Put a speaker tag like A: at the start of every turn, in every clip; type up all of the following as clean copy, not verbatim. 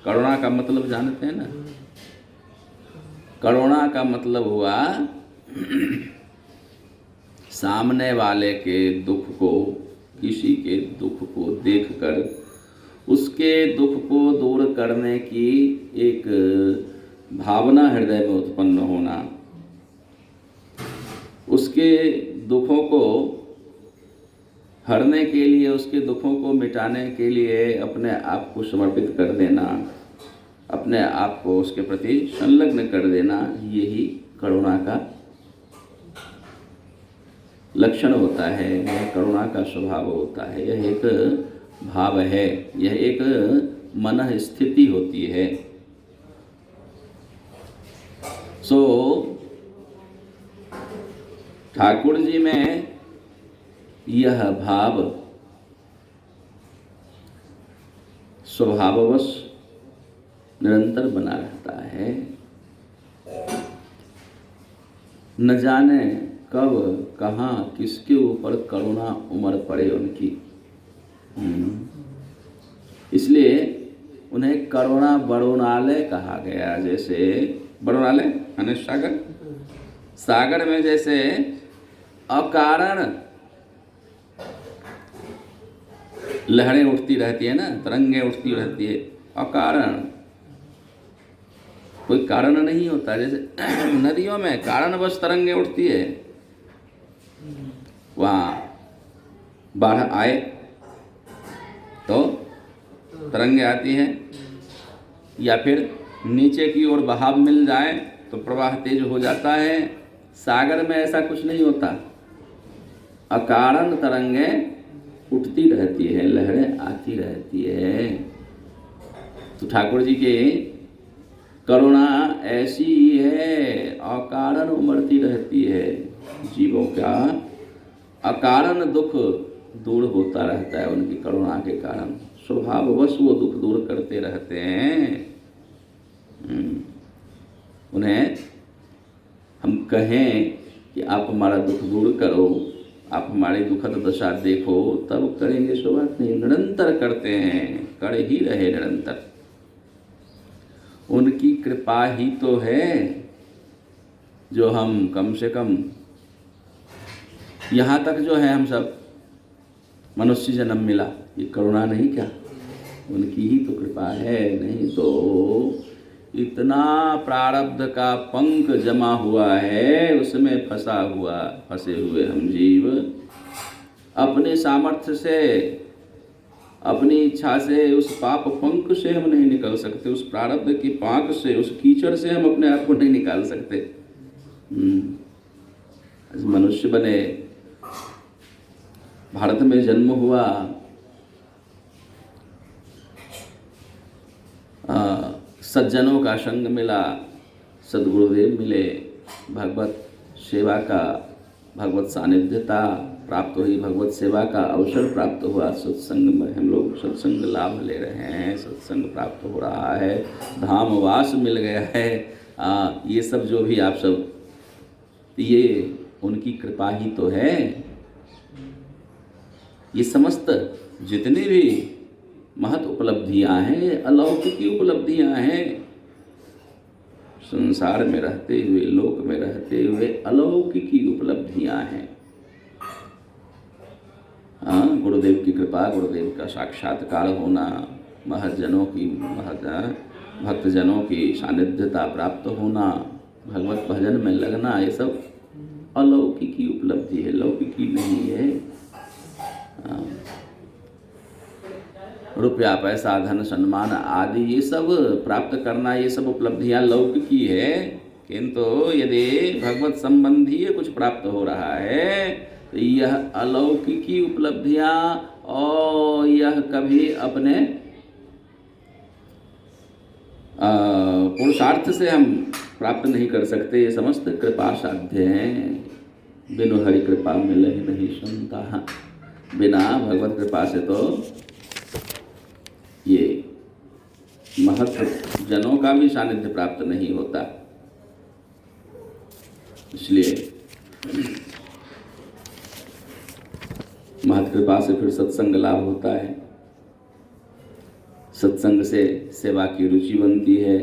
A: करुणा का मतलब जानते हैं ना? करुणा का मतलब हुआ सामने वाले के दुख को, किसी के दुख को देखकर उसके दुख को दूर करने की एक भावना हृदय में उत्पन्न होना, उसके दुखों को हरने के लिए, उसके दुखों को मिटाने के लिए अपने आप को समर्पित कर देना, अपने आप को उसके प्रति संलग्न कर देना, यही करुणा का लक्षण होता है, यह करुणा का स्वभाव होता है, यह एक भाव है, यह एक मन स्थिति होती है। सो ठाकुर जी में यह भाव स्वभाववश निरंतर बना रहता है। न जाने कब कहाँ किसके ऊपर करुणा उमड़ पड़े उनकी। इसलिए उन्हें करुणा बरुणालय कहा गया। जैसे बरुणालय यानी सागर, सागर में जैसे अकारण लहरें उठती रहती है ना, तरंगें उठती रहती है, अकारण, कोई कारण नहीं होता। जैसे नदियों में कारणवश तरंगें उठती है, वहाँ बाढ़ आए तो तरंगें आती हैं, या फिर नीचे की ओर बहाव मिल जाए तो प्रवाह तेज हो जाता है। सागर में ऐसा कुछ नहीं होता, अकारण तरंगें उठती रहती है, लहरें आती रहती है। तो ठाकुर जी के करुणा ऐसी ही है, अकारण उमड़ती रहती है। जीवों का अकारण दुख दूर होता रहता है उनकी करुणा के कारण। स्वभाववश वो दुख दूर करते रहते हैं। उन्हें हम कहें कि आप हमारा दुख दूर करो, आप हमारी दुखद दशा देखो, तब करेंगे सो बात नहीं, निरंतर करते हैं, कर ही रहे निरंतर। उनकी कृपा ही तो है जो हम कम से कम यहाँ तक जो है हम सब मनुष्य जन्म मिला, ये करुणा नहीं क्या? उनकी ही तो कृपा है। नहीं तो इतना प्रारब्ध का पंख जमा हुआ है, उसमें फंसे हुए हम जीव अपने सामर्थ्य से, अपनी इच्छा से उस पाप पंख से हम नहीं निकल सकते, उस प्रारब्ध की पाक से, उस कीचड़ से हम अपने आप को नहीं निकाल सकते। मनुष्य बने, भारत में जन्म हुआ, सज्जनों का संग मिला, सद्गुरुदेव मिले, भगवत सेवा का, भगवत सानिध्यता प्राप्त हुई, भगवत सेवा का अवसर प्राप्त हुआ, सत्संग में हम लोग सत्संग लाभ ले रहे हैं, सत्संग प्राप्त हो रहा है, धामवास मिल गया है। ये सब जो भी आप सब, ये उनकी कृपा ही तो है। ये समस्त जितनी भी महत उपलब्धियां हैं, अलौकिक उपलब्धियां हैं। संसार में रहते हुए, लोक में रहते हुए अलौकिक उपलब्धियां हैं। गुरुदेव की कृपा, गुरुदेव का साक्षात्कार होना, महजनों की भक्तजनों की सानिध्यता प्राप्त होना, भगवत भजन में लगना, ये सब अलौकिक उपलब्धि है, लौकिक नहीं है। रुपया, पैसा, धन, सम्मान आदि ये सब प्राप्त करना, ये सब उपलब्धियां लौकिक ही है। किंतु यदि भगवत संबंधी कुछ प्राप्त हो रहा है तो यह अलौकिकी उपलब्धियां, और यह कभी अपने पुरुषार्थ से हम प्राप्त नहीं कर सकते। ये समस्त कृपा साध्य हैं। बिनु हरि कृपा मिलहि नहीं सुनता। बिना भगवत कृपा से तो ये महत्व जनों का भी सानिध्य प्राप्त नहीं होता। इसलिए महत कृपा से फिर सत्संग लाभ होता है। सत्संग से सेवा की रुचि बनती है,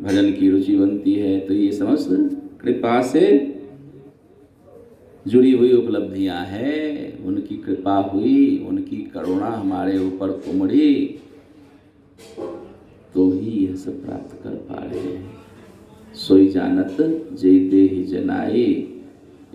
A: भजन की रुचि बनती है। तो ये समस्त कृपा से जुड़ी हुई उपलब्धियां हैं। उनकी कृपा हुई, उनकी करुणा हमारे ऊपर उमड़ी, तो ही यह सब प्राप्त कर पा रहे हैं। सोई जानत जे देहि जनाए,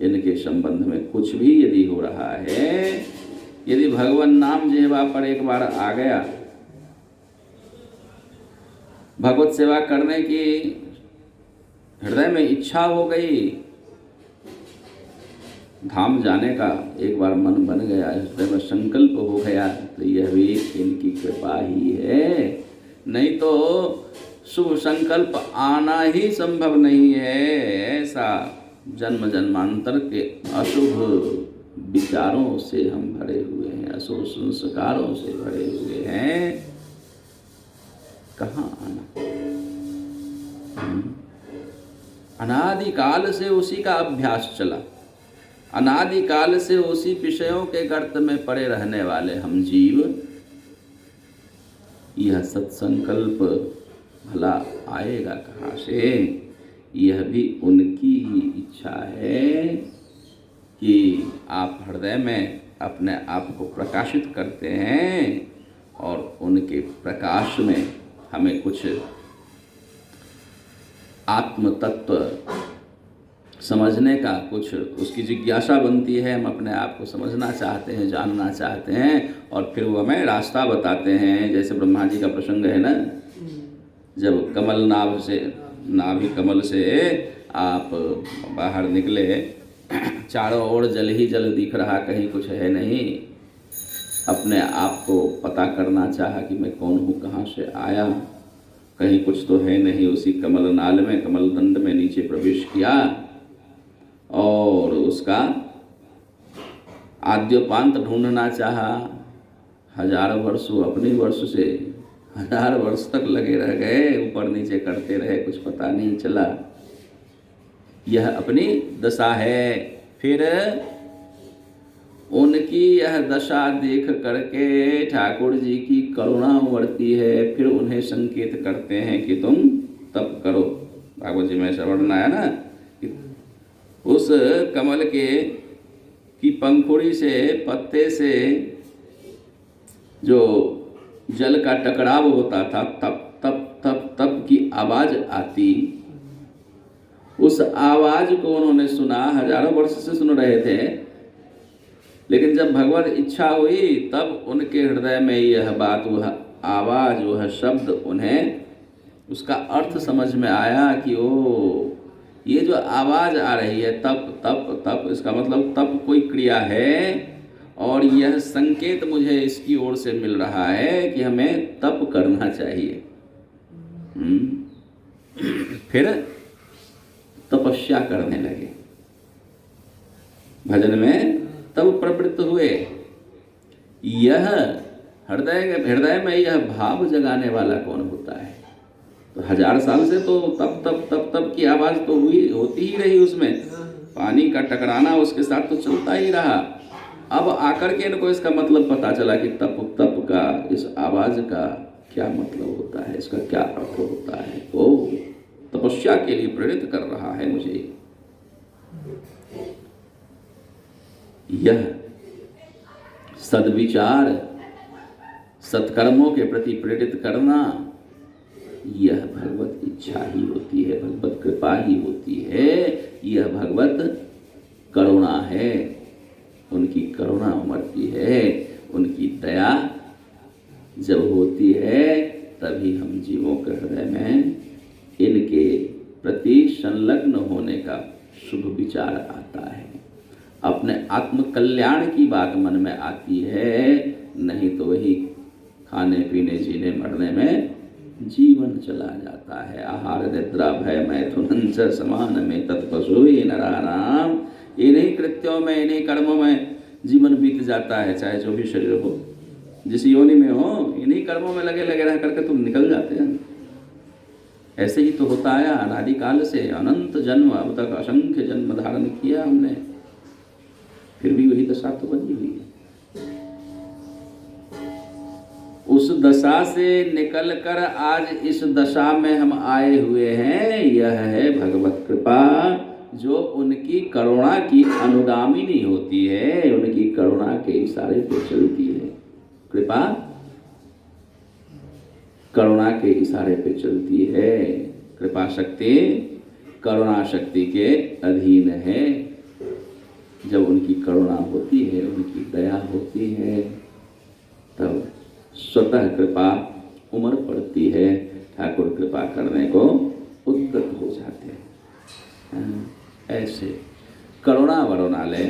A: इनके संबंध में कुछ भी यदि हो रहा है, यदि भगवान नाम जिह्वा पर एक बार आ गया, भगवत सेवा करने की हृदय में इच्छा हो गई, धाम जाने का एक बार मन बन गया, हृदय में संकल्प हो गया, तो यह भी इनकी कृपा ही है। नहीं तो शुभ संकल्प आना ही संभव नहीं है। ऐसा जन्म जन्मांतर के अशुभ विचारों से हम भरे हुए हैं, अशुभ संस्कारों से भरे हुए हैं, कहाँ आना। अनादिकाल से उसी का अभ्यास चला, अनादिकाल से उसी विषयों के गर्त में पड़े रहने वाले हम जीव, यह सत्संकल्प भला आएगा कहाँ से? यह भी उनकी ही इच्छा है कि आप हृदय में अपने आप को प्रकाशित करते हैं और उनके प्रकाश में हमें कुछ आत्म तत्व समझने का, कुछ उसकी जिज्ञासा बनती है। हम अपने आप को समझना चाहते हैं, जानना चाहते हैं, और फिर वो हमें रास्ता बताते हैं। जैसे ब्रह्मा जी का प्रसंग है ना, जब कमल नाभि कमल से आप बाहर निकले, चारों ओर जल ही जल दिख रहा, कहीं कुछ है नहीं। अपने आप को पता करना चाहा कि मैं कौन हूँ, कहाँ से आया, कहीं कुछ तो है नहीं। उसी कमल नाल में, कमल दंड में नीचे प्रवेश किया और उसका आद्योपांत ढूंढना चाहा। 1000 वर्ष अपनी वर्ष से 1000 वर्ष तक लगे रह गए, ऊपर नीचे करते रहे, कुछ पता नहीं चला। यह अपनी दशा है। फिर उनकी यह दशा देख करके ठाकुर जी की करुणा उमड़ती है। फिर उन्हें संकेत करते हैं कि तुम तप करो। भागवत जी में ऐसा वर्णन आया ना, उस कमल की पंखुड़ी से, पत्ते से जो जल का टकराव होता था, तप तप तप तप की आवाज आती, उस आवाज को उन्होंने सुना। 1000 वर्ष से सुन रहे थे, लेकिन जब भगवत इच्छा हुई तब उनके हृदय में यह बात, वह आवाज, वह शब्द, उन्हें उसका अर्थ समझ में आया कि ओ, ये जो आवाज़ आ रही है तप तप तप, इसका मतलब तप कोई क्रिया है, और यह संकेत मुझे इसकी ओर से मिल रहा है कि हमें तप करना चाहिए। फिर तपस्या करने लगे, भजन में तब प्रवृत्त हुए। यह हृदय में यह भाव जगाने वाला कौन होता है? तो 1000 साल से तो तप तप तप तप की आवाज़ तो होती ही रही, उसमें पानी का टकराना उसके साथ तो चलता ही रहा। अब आकर के इनको इसका मतलब पता चला कि तप तप का, इस आवाज़ का क्या मतलब होता है, इसका क्या अर्थ होता है। ओ, तपस्या के लिए प्रेरित कर रहा है मुझे। यह सद्विचार, सत्कर्मों के प्रति प्रेरित करना, यह भगवत इच्छा ही होती है, भगवत कृपा ही होती है। यह भगवत करुणा है। उनकी करुणा उमड़ती है, उनकी दया जब होती है, तभी हम जीवों के हृदय में इनके प्रति संलग्न होने का शुभ विचार आता है। अपने आत्म कल्याण की बात मन में आती है, नहीं तो वही खाने पीने जीने मरने में जीवन चला जाता है। आहार निद्रा भय मैथुन समान में तत्पशु नरानाम, इन्हीं कृत्यों में, इन्हीं कर्मों में जीवन बीत जाता है। चाहे जो भी शरीर हो, जिस योनि में हो, इन्हीं कर्मों में लगे लगे रह करके तुम निकल जाते हैं। ऐसे ही तो होता आया अनादिकाल से, अनंत जन्म, अब तक असंख्य जन्म धारण किया हमने, फिर भी वही दशा तो बनी हुई है। उस दशा से निकलकर आज इस दशा में हम आए हुए हैं। यह है भगवत कृपा, जो उनकी करुणा की अनुगामिनी होती है, उनकी करुणा के इशारे पे चलती है। कृपा करुणा के इशारे पे चलती है। कृपा शक्ति करुणा शक्ति के अधीन है। जब उनकी करुणा होती है, उनकी दया होती है, तब स्वतः कृपा उमड़ पड़ती है। ठाकुर कृपा करने को उद्यत हो जाते हैं। ऐसे करुणा वरुणालय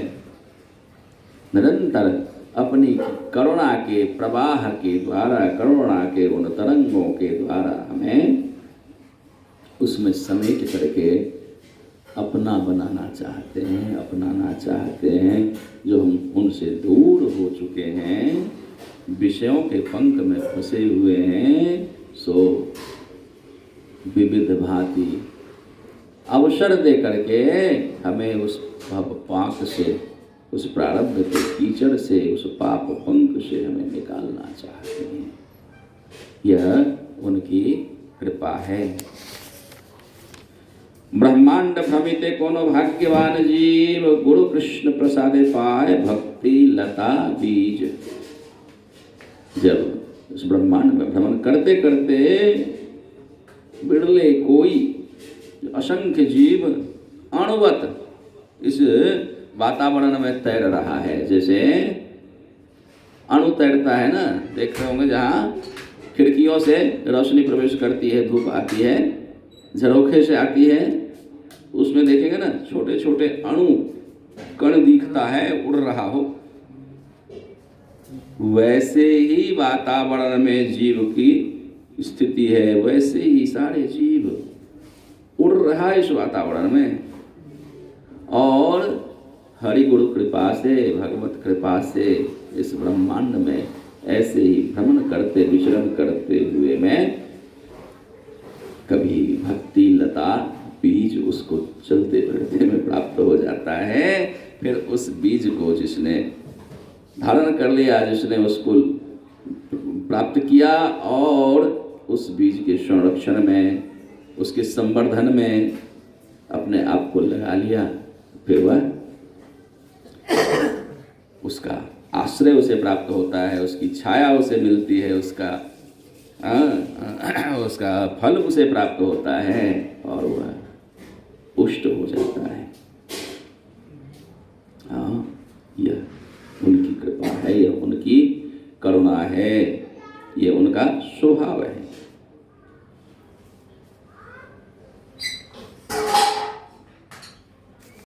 A: निरंतर अपनी करुणा के प्रवाह के द्वारा, करुणा के उन तरंगों के द्वारा हमें उसमें समेट करके अपना बनाना चाहते हैं, अपनाना चाहते हैं। जो हम उनसे दूर हो चुके हैं, विषयों के पंख में फंसे हुए हैं, सो विविध भांति अवसर दे करके हमें उस भव पाक से, उस प्रारब्ध के कीचड़ से, उस पाप पंख से हमें निकालना चाहते हैं। यह उनकी कृपा है। ब्रह्मांड भ्रमिते कोनो भाग्यवान जीव, गुरु कृष्ण प्रसादे पाए भक्ति लता बीज। जब इस ब्रह्मांड में भ्रमण करते करते बिरले कोई असंख्य जीव अणुवत इस वातावरण में तैर रहा है। जैसे अणु तैरता है ना, देख रहे होंगे, जहाँ खिड़कियों से रोशनी प्रवेश करती है, धूप आती है, झरोखे से आती है, उसमें देखेंगे ना छोटे छोटे अणु कण दिखता है, उड़ रहा हो। वैसे ही वातावरण में जीव की स्थिति है, वैसे ही सारे जीव उड़ रहा है इस वातावरण में। और हरि गुरु कृपा से, भगवत कृपा से इस ब्रह्मांड में ऐसे ही भ्रमण करते, विचरण करते हुए मैं कभी भक्ति लता बीज उसको चलते फिरते में प्राप्त हो जाता है। फिर उस बीज को जिसने धारण कर लिया, जिसने उसको प्राप्त किया और उस बीज के संरक्षण में, उसके संवर्धन में अपने आप को लगा लिया, फिर वह उसका आश्रय उसे प्राप्त होता है, उसकी छाया उसे मिलती है, उसका फल उसे प्राप्त होता है और वह